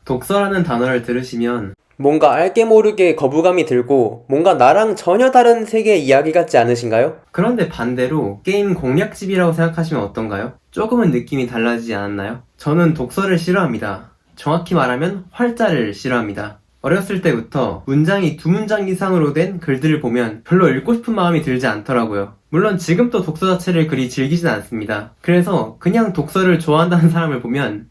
독서라는 단어를 들으시면 뭔가 알게 모르게 거부감이 들고 뭔가 나랑 전혀 다른 세계의 이야기 같지 않으신가요? 그런데 반대로 게임 공략집이라고 생각하시면 어떤가요? 조금은 느낌이 달라지지 않았나요? 저는 독서를 싫어합니다. 정확히 말하면 활자를 싫어합니다. 어렸을 때부터 문장이 2문장 이상으로 된 글들을 보면 별로 읽고 싶은 마음이 들지 않더라고요. 물론 지금도 독서 자체를 그리 즐기진 않습니다. 그래서 그냥 독서를 좋아한다는 사람을 보면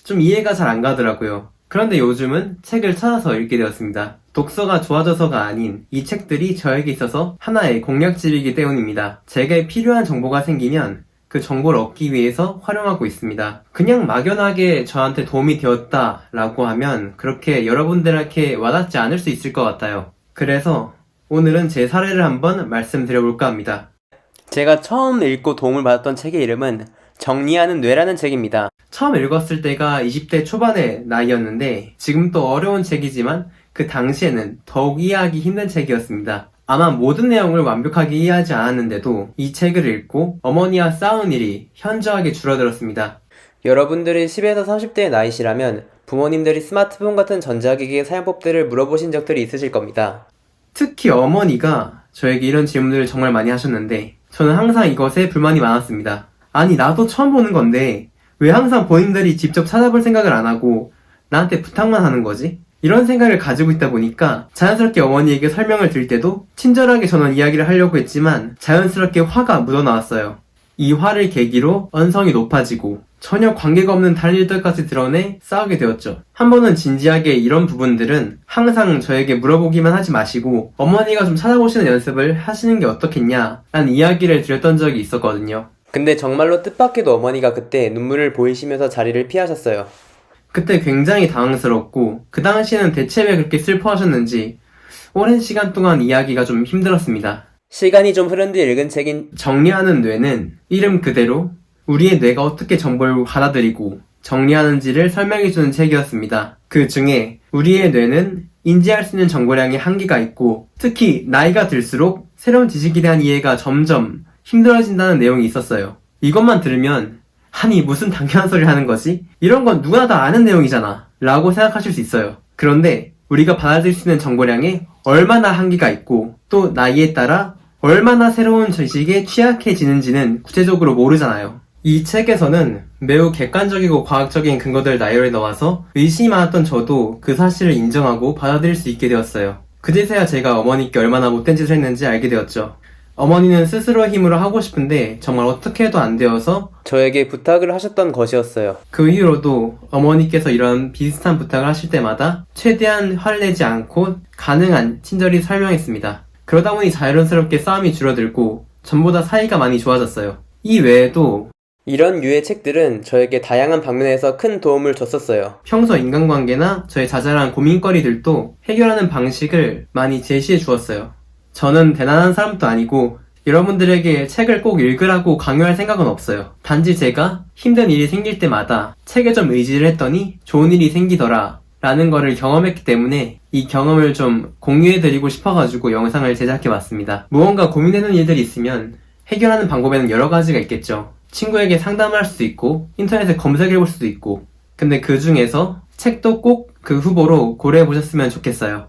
좀 이해가 잘 안 가더라고요. 그런데 요즘은 책을 찾아서 읽게 되었습니다. 독서가 좋아져서가 아닌 이 책들이 저에게 있어서 하나의 공략집이기 때문입니다. 제게 필요한 정보가 생기면 그 정보를 얻기 위해서 활용하고 있습니다. 그냥 막연하게 저한테 도움이 되었다라고 하면 그렇게 여러분들에게 와닿지 않을 수 있을 것 같아요. 그래서 오늘은 제 사례를 한번 말씀드려볼까 합니다. 제가 처음 읽고 도움을 받았던 책의 이름은 정리하는 뇌라는 책입니다. 처음 읽었을 때가 20대 초반의 나이였는데 지금 또 어려운 책이지만 그 당시에는 더욱 이해하기 힘든 책이었습니다. 아마 모든 내용을 완벽하게 이해하지 않았는데도 이 책을 읽고 어머니와 싸운 일이 현저하게 줄어들었습니다. 여러분들이 10에서 30대의 나이시라면 부모님들이 스마트폰 같은 전자기기의 사용법들을 물어보신 적들이 있으실 겁니다. 특히 어머니가 저에게 이런 질문들을 정말 많이 하셨는데 저는 항상 이것에 불만이 많았습니다. 아니 나도 처음 보는 건데 왜 항상 본인들이 직접 찾아볼 생각을 안 하고 나한테 부탁만 하는 거지? 이런 생각을 가지고 있다 보니까 자연스럽게 어머니에게 설명을 드릴 때도 친절하게 저는 이야기를 하려고 했지만 자연스럽게 화가 묻어나왔어요. 이 화를 계기로 언성이 높아지고 전혀 관계가 없는 다른 일들까지 드러내 싸우게 되었죠. 한 번은 진지하게 이런 부분들은 항상 저에게 물어보기만 하지 마시고 어머니가 좀 찾아보시는 연습을 하시는 게 어떻겠냐 라는 이야기를 드렸던 적이 있었거든요. 근데 정말로 뜻밖에도 어머니가 그때 눈물을 보이시면서 자리를 피하셨어요. 그때 굉장히 당황스럽고 그 당시에는 대체 왜 그렇게 슬퍼하셨는지 오랜 시간 동안 이야기가 좀 힘들었습니다. 시간이 좀 흐른 뒤 읽은 책인 정리하는 뇌는 이름 그대로 우리의 뇌가 어떻게 정보를 받아들이고 정리하는지를 설명해주는 책이었습니다. 그 중에 우리의 뇌는 인지할 수 있는 정보량의 한계가 있고 특히 나이가 들수록 새로운 지식에 대한 이해가 점점 힘들어진다는 내용이 있었어요. 이것만 들으면 아니 무슨 당연한 소리를 하는 거지? 이런 건 누구나 다 아는 내용이잖아 라고 생각하실 수 있어요. 그런데 우리가 받아들일 수 있는 정보량에 얼마나 한계가 있고 또 나이에 따라 얼마나 새로운 지식에 취약해지는지는 구체적으로 모르잖아요. 이 책에서는 매우 객관적이고 과학적인 근거들을 나열해 넣어서 의심이 많았던 저도 그 사실을 인정하고 받아들일 수 있게 되었어요. 그제서야 제가 어머니께 얼마나 못된 짓을 했는지 알게 되었죠. 어머니는 스스로의 힘으로 하고 싶은데 정말 어떻게 해도 안 되어서 저에게 부탁을 하셨던 것이었어요. 그 이후로도 어머니께서 이런 비슷한 부탁을 하실 때마다 최대한 화를 내지 않고 가능한 친절히 설명했습니다. 그러다 보니 자연스럽게 싸움이 줄어들고 전보다 사이가 많이 좋아졌어요. 이 외에도 이런 류의 책들은 저에게 다양한 방면에서 큰 도움을 줬었어요. 평소 인간관계나 저의 자잘한 고민거리들도 해결하는 방식을 많이 제시해 주었어요. 저는 대단한 사람도 아니고 여러분들에게 책을 꼭 읽으라고 강요할 생각은 없어요. 단지 제가 힘든 일이 생길 때마다 책에 좀 의지를 했더니 좋은 일이 생기더라 라는 거를 경험했기 때문에 이 경험을 좀 공유해드리고 싶어가지고 영상을 제작해봤습니다. 무언가 고민되는 일들이 있으면 해결하는 방법에는 여러 가지가 있겠죠. 친구에게 상담할 수도 있고 인터넷에 검색해볼 수도 있고 근데 그 중에서 책도 꼭 그 후보로 고려해보셨으면 좋겠어요.